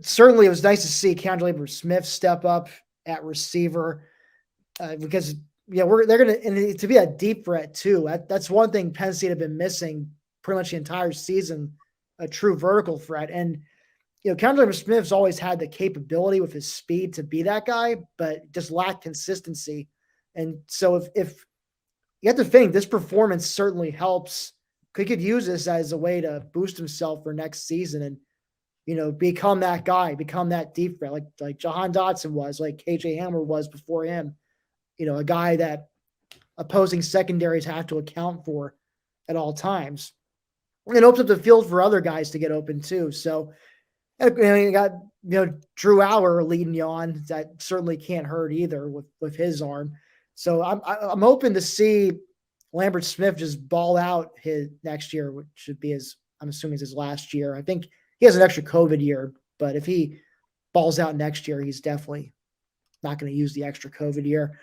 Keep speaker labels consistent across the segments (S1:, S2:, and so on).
S1: certainly it was nice to see KeAndre Lambert-Smith step up at receiver because they're going to be a deep threat too. That's one thing Penn State have been missing pretty much the entire season, a true vertical threat. And KeAndre Lambert-Smith's always had the capability with his speed to be that guy, but just lacked consistency. And so if you have to think this performance certainly helps. He could use this as a way to boost himself for next season and, become that guy, become that deep threat, like Jahan Dotson was, like KJ Hamler was before him, a guy that opposing secondaries have to account for at all times. And it opens up the field for other guys to get open too. So, you got, Drew Auer leading you on. That certainly can't hurt either with his arm. So I'm hoping to see Lambert-Smith just ball out his next year, which should be I'm assuming his last year. I think he has an extra COVID year, but if he balls out next year, he's definitely not going to use the extra COVID year.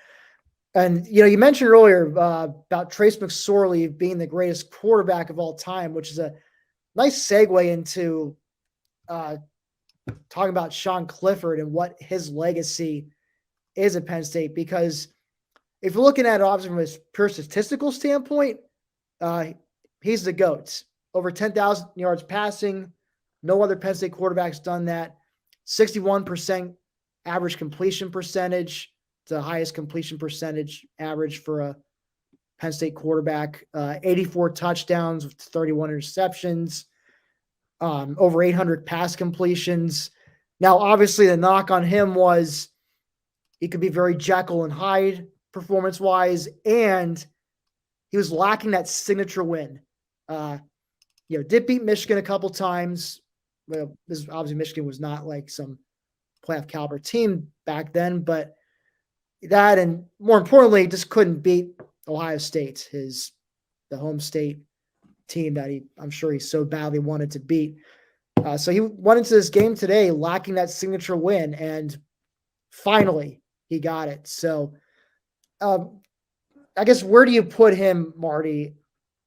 S1: And, you mentioned earlier about Trace McSorley being the greatest quarterback of all time, which is a nice segue into talking about Sean Clifford and what his legacy is at Penn State. Because if you're looking at it obviously from a pure statistical standpoint, he's the GOAT. Over 10,000 yards passing. No other Penn State quarterback's done that. 61% average completion percentage. It's the highest completion percentage average for a Penn State quarterback. 84 touchdowns with 31 interceptions. Over 800 pass completions. Now, obviously, the knock on him was he could be very Jekyll and Hyde performance-wise, and he was lacking that signature win. Did beat Michigan a couple times. Well, obviously Michigan was not like some playoff caliber team back then, but that, and more importantly, just couldn't beat Ohio State, the home state team that I'm sure he so badly wanted to beat. So he went into this game today lacking that signature win, and finally he got it. So I guess where do you put him, Marty,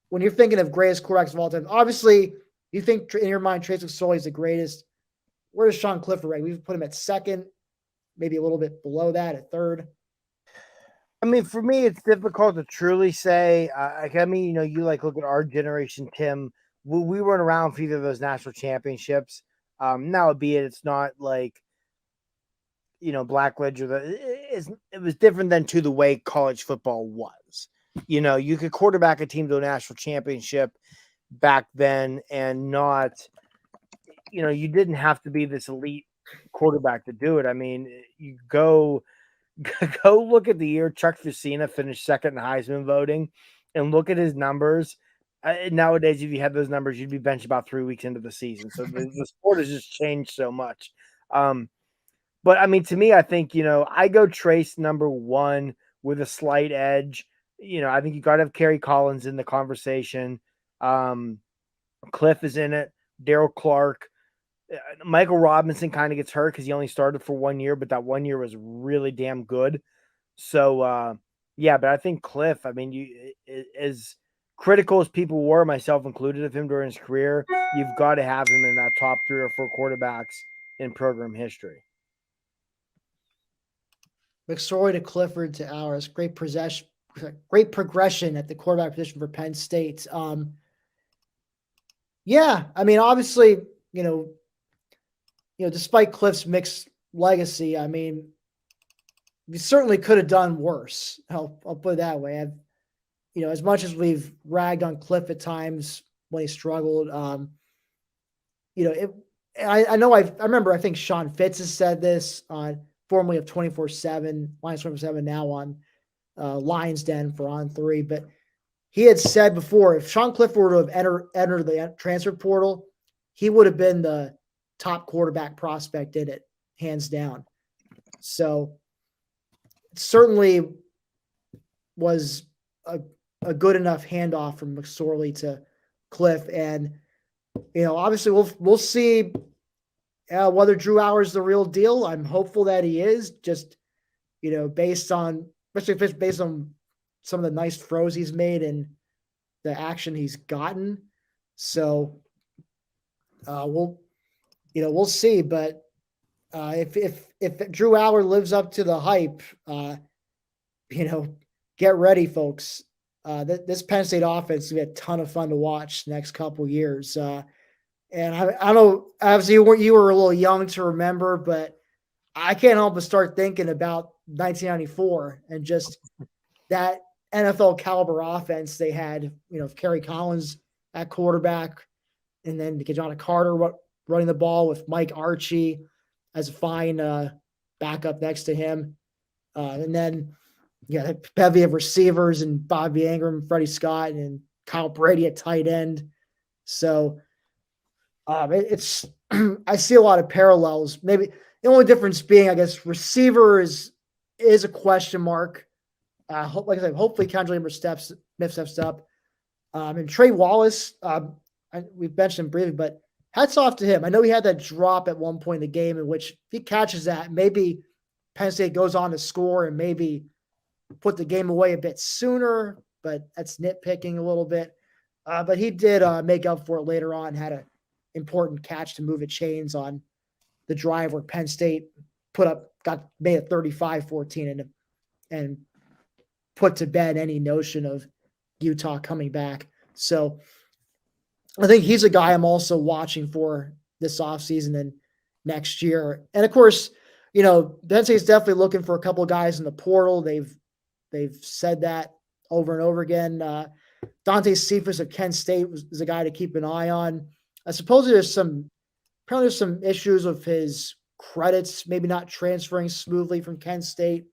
S1: when you're thinking of greatest quarterbacks of all time? Obviously, you think in your mind Trace McSorley is the greatest. Where does Sean Clifford rank? We've put him at second, maybe a little bit below that, at third.
S2: I mean, for me, it's difficult to truly say. You look at our generation, Tim. We weren't around for either of those national championships. Now, albeit it's not like, Blackledge it was different than to the way college football was. You could quarterback a team to a national championship back then and not, you didn't have to be this elite quarterback to do it. I mean, you go look at the year Chuck Fusina finished second in Heisman voting and look at his numbers. Nowadays, if you had those numbers, you'd be benched about 3 weeks into the season. So the sport has just changed so much. But I mean, to me, I think, I go Trace number one with a slight edge. I think you got to have Kerry Collins in the conversation. Cliff is in it. Darryl Clark. Michael Robinson kind of gets hurt because he only started for 1 year, but that 1 year was really damn good. So, but I think Cliff, I mean, as critical as people were, myself included, of him during his career, you've got to have him in that top 3 or 4 quarterbacks in program history.
S1: McSorley to Clifford to ours. Great progression at the quarterback position for Penn State. I mean, obviously, despite Cliff's mixed legacy, I mean, we certainly could have done worse. I'll put it that way. As much as we've ragged on Cliff at times when he struggled, I remember, I think Sean Fitz has said this formerly of 24/7, Lions 24/7, now on Lions Den for On 3. But he had said before, if Sean Clifford were to have entered the transfer portal, he would have been the top quarterback prospect in it, hands down. So it certainly was a good enough handoff from McSorley to Cliff. And, obviously we'll see whether Drew Auer is the real deal. I'm hopeful that he is, just, based on some of the nice throws he's made and the action he's gotten. So we'll see. But If Drew Aller lives up to the hype, get ready, folks. This Penn State offense will be a ton of fun to watch the next couple years. And I don't know, obviously you were a little young to remember, but I can't help but start thinking about 1994 and just that NFL caliber offense they had. Kerry Collins at quarterback, and then John Carter running the ball with Mike Archie as a fine backup next to him. And then a bevy of receivers and Bobby Ingram, Freddie Scott, and Kyle Brady at tight end. So it's I see a lot of parallels. Maybe the only difference being, I guess, receiver is a question mark. Like I said, hopefully KeAndre Lambert-Smith steps up. And Trey Wallace, we've mentioned him briefly, but hats off to him. I know he had that drop at one point in the game in which if he catches that, maybe Penn State goes on to score and maybe put the game away a bit sooner, but that's nitpicking a little bit. But he did make up for it later on, had an important catch to move the chains on the drive where Penn State made it 35-14 and put to bed any notion of Utah coming back. So I think he's a guy I'm also watching for this offseason and next year. And of course, Penn State's definitely looking for a couple of guys in the portal. They've said that over and over again. Dante Cephas of Kent State is a guy to keep an eye on. I suppose there's some issues with his credits, maybe not transferring smoothly from Kent State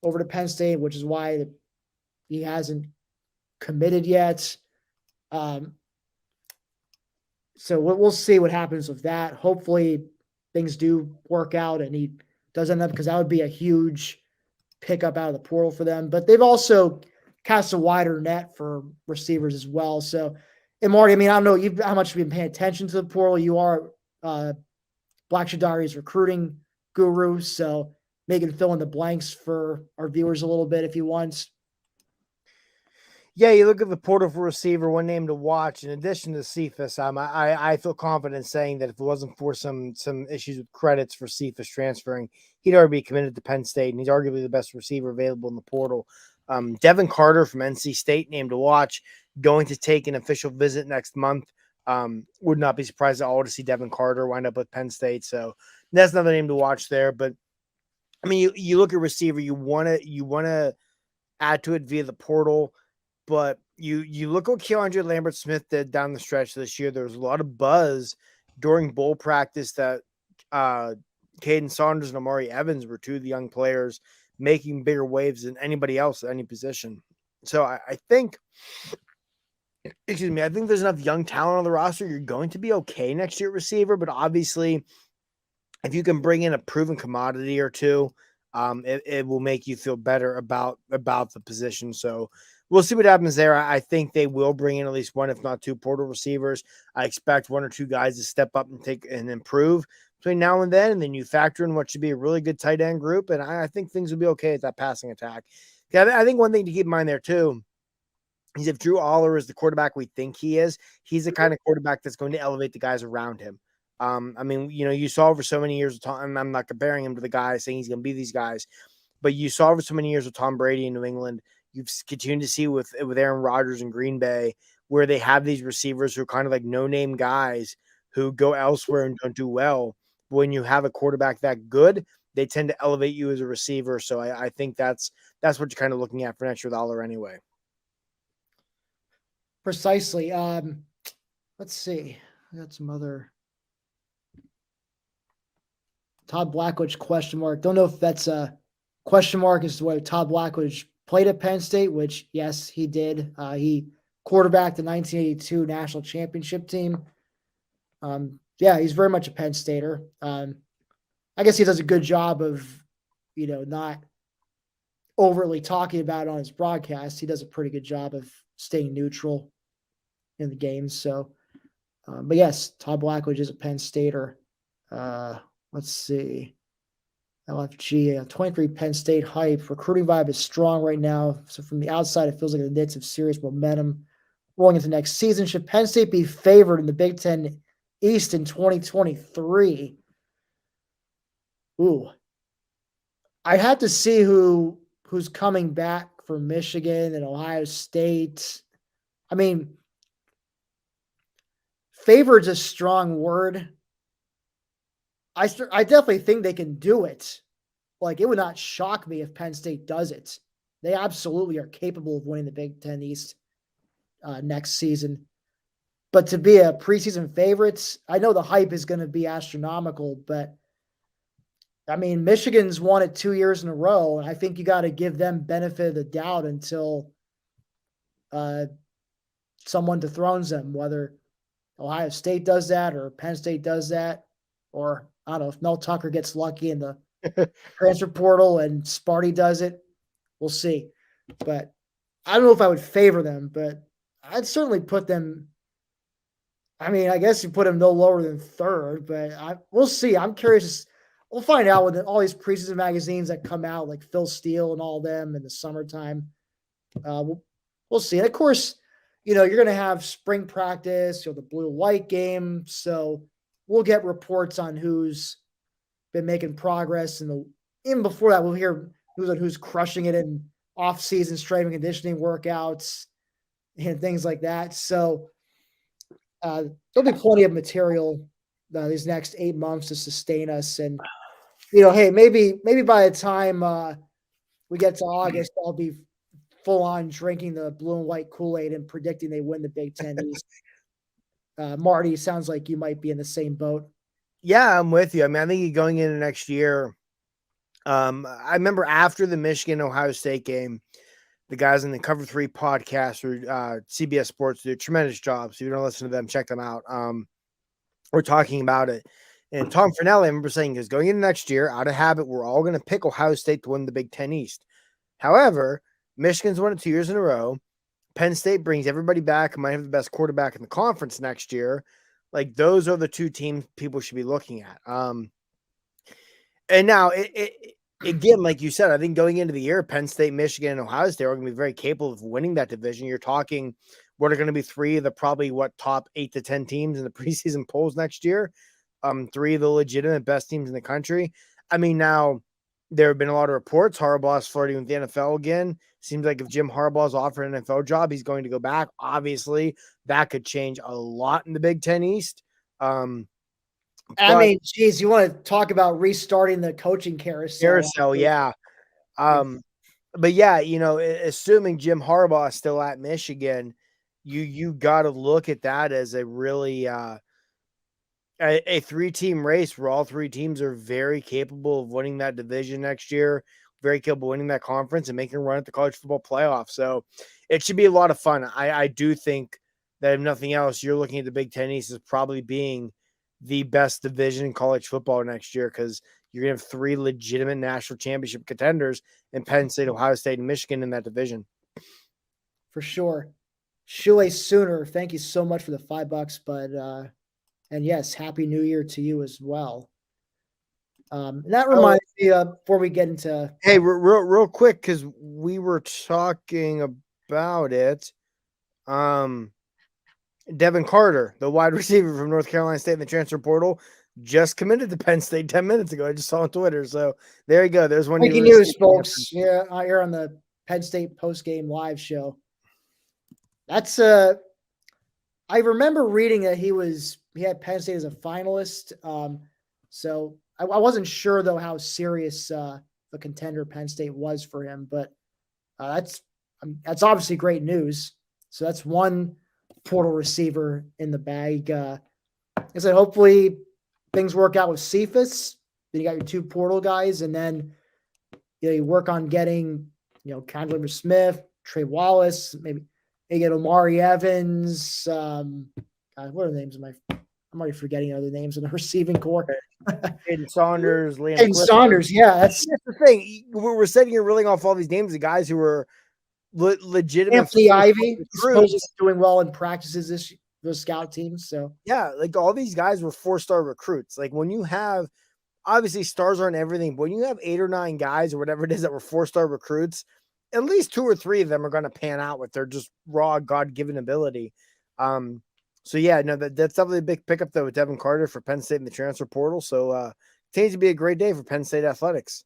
S1: over to Penn State, which is why he hasn't committed yet. So we'll see what happens with that. Hopefully things do work out and he does end up, because that would be a huge pickup out of the portal for them. But they've also cast a wider net for receivers as well. So, and Marty, I don't know how much you've been paying attention to the portal. You are Black Shadari's recruiting guru, so maybe fill in the blanks for our viewers a little bit if you want.
S2: Yeah, you look at the portal for receiver, one name to watch. In addition to Cephas, I feel confident saying that if it wasn't for some issues with credits for Cephas transferring, he'd already be committed to Penn State, and he's arguably the best receiver available in the portal. Devin Carter from NC State, name to watch, going to take an official visit next month. Would not be surprised at all to see Devin Carter wind up with Penn State. So that's another name to watch there. But you look at receiver, you want to add to it via the portal. But you look what KeAndre Lambert-Smith did down the stretch this year. There was a lot of buzz during bowl practice that Caden Saunders and Amari Evans were two of the young players making bigger waves than anybody else at any position. So I think there's enough young talent on the roster. You're going to be okay next year at receiver, but obviously if you can bring in a proven commodity or two, it will make you feel better about the position. So we'll see what happens there. I think they will bring in at least one, if not two, portal receivers. I expect one or two guys to step up and take and improve between now and then you factor in what should be a really good tight end group, and I think things will be okay at that passing attack. I think one thing to keep in mind there too is if Drew Aller is the quarterback we think he is, he's the kind of quarterback that's going to elevate the guys around him. You saw over so many years of Tom, I'm not comparing him to the guys saying he's going to be these guys, but you saw over so many years of Tom Brady in New England. You've continued to see with Aaron Rodgers in Green Bay, where they have these receivers who are kind of like no-name guys who go elsewhere and don't do well. But when you have a quarterback that good, they tend to elevate you as a receiver. So I think that's what you're kind of looking at for next year with Aller anyway.
S1: Precisely. Let's see. I got some other Todd Blackledge question mark. Don't know if that's a question mark as to whether Todd Blackledge played at Penn State, which, yes, he did. He quarterbacked the 1982 national championship team. He's very much a Penn Stater. I guess he does a good job of, not overtly talking about it on his broadcast. He does a pretty good job of staying neutral in the games. So, but yes, Todd Blackledge is a Penn Stater. Let's see. LFG, 23 Penn State hype. Recruiting vibe is strong right now. So from the outside, it feels like the Knicks have serious momentum rolling into next season. Should Penn State be favored in the Big Ten East in 2023? Ooh, I had to see who's coming back for Michigan and Ohio State. I mean, favored's a strong word. I definitely think they can do it. Like, it would not shock me if Penn State does it. They absolutely are capable of winning the Big Ten East next season. But to be a preseason favorites, I know the hype is going to be astronomical, but I mean, Michigan's won it 2 years in a row, and I think you got to give them benefit of the doubt until uh, someone dethrones them, whether Ohio State does that or Penn State does that, or I don't know if Mel Tucker gets lucky in the transfer portal and Sparty does it. We'll see. But I don't know if I would favor them, but I'd certainly put them. I mean, I guess you put them no lower than third, but we'll see. I'm curious. We'll find out with all these preseason magazines that come out, like Phil Steele and all them in the summertime. We'll see. And of course, you're going to have spring practice, the blue white game. So we'll get reports on who's been making progress. And even before that, we'll hear who's crushing it in off-season strength and conditioning workouts and things like that. So there'll be plenty of material these next 8 months to sustain us. And, hey, maybe by the time we get to August, I'll be full on drinking the blue and white Kool-Aid and predicting they win the Big Ten East. Marty, sounds like you might be in the same boat.
S2: Yeah, I'm with you. I mean, I think going into next year, I remember after the Michigan-Ohio State game, the guys in the Cover 3 podcast or CBS Sports do a tremendous job. So if you don't listen to them, check them out. We're talking about it. And Tom Fornelli, I remember saying, is going into next year, out of habit, we're all going to pick Ohio State to win the Big Ten East. However, Michigan's won it 2 years in a row. Penn State brings everybody back and might have the best quarterback in the conference next year. Like, those are the two teams people should be looking at. And now, again, like you said, I think going into the year, Penn State, Michigan, and Ohio State are going to be very capable of winning that division. You're talking what are going to be three of the probably top 8 to 10 teams in the preseason polls next year. Three of the legitimate best teams in the country. I mean, now there have been a lot of reports. Harbaugh's flirting with the NFL again. Seems like if Jim Harbaugh's offered an NFL job, he's going to go back. Obviously, that could change a lot in the Big Ten East.
S1: I mean, geez, you want to talk about restarting the coaching carousel?
S2: Yeah. But yeah, assuming Jim Harbaugh is still at Michigan, you got to look at that as a really a 3-team race where all 3 teams are very capable of winning that division next year, very capable of winning that conference and making a run at the college football playoff. So it should be a lot of fun. I do think that if nothing else, you're looking at the Big Ten East as probably being the best division in college football next year because you're going to have 3 legitimate national championship contenders in Penn State, Ohio State, and Michigan in that division.
S1: For sure. Shule Sooner, thank you so much for the $5, bud. And yes, Happy New Year to you as well. And that reminds me, before we get into...
S2: Hey, real quick, because we were talking about it. Devin Carter, the wide receiver from North Carolina State in the transfer portal, just committed to Penn State 10 minutes ago. I just saw on Twitter. So there you go. There's one.
S1: Breaking news, folks. Yeah, here on the Penn State post-game live show. That's I remember reading that he had Penn State as a finalist. So I wasn't sure though how serious the contender Penn State was for him, but that's obviously great news. So that's one portal receiver in the bag. I said, hopefully things work out with Cephas. Then you got your 2 portal guys, and then you work on getting KeAndre Lambert-Smith, Trey Wallace, maybe get Omari Evans. What are the names of I'm already forgetting other names in the receiving corps.
S2: Aiden Saunders, Liam
S1: Aiden Saunders, yeah, that's
S2: the thing. We're sitting here reeling off all these names of guys who were legitimate.
S1: Anthony Ivy supposedly doing well in practices those scout teams. So
S2: yeah, like all these guys were 4-star recruits. Like when you have, obviously stars aren't everything, but when you have 8 or 9 guys or whatever it is that were 4-star recruits, at least 2 or 3 of them are going to pan out with their just raw God-given ability. So yeah, no, that's definitely a big pickup though with Devin Carter for Penn State in the transfer portal. So continues to be a great day for Penn State athletics.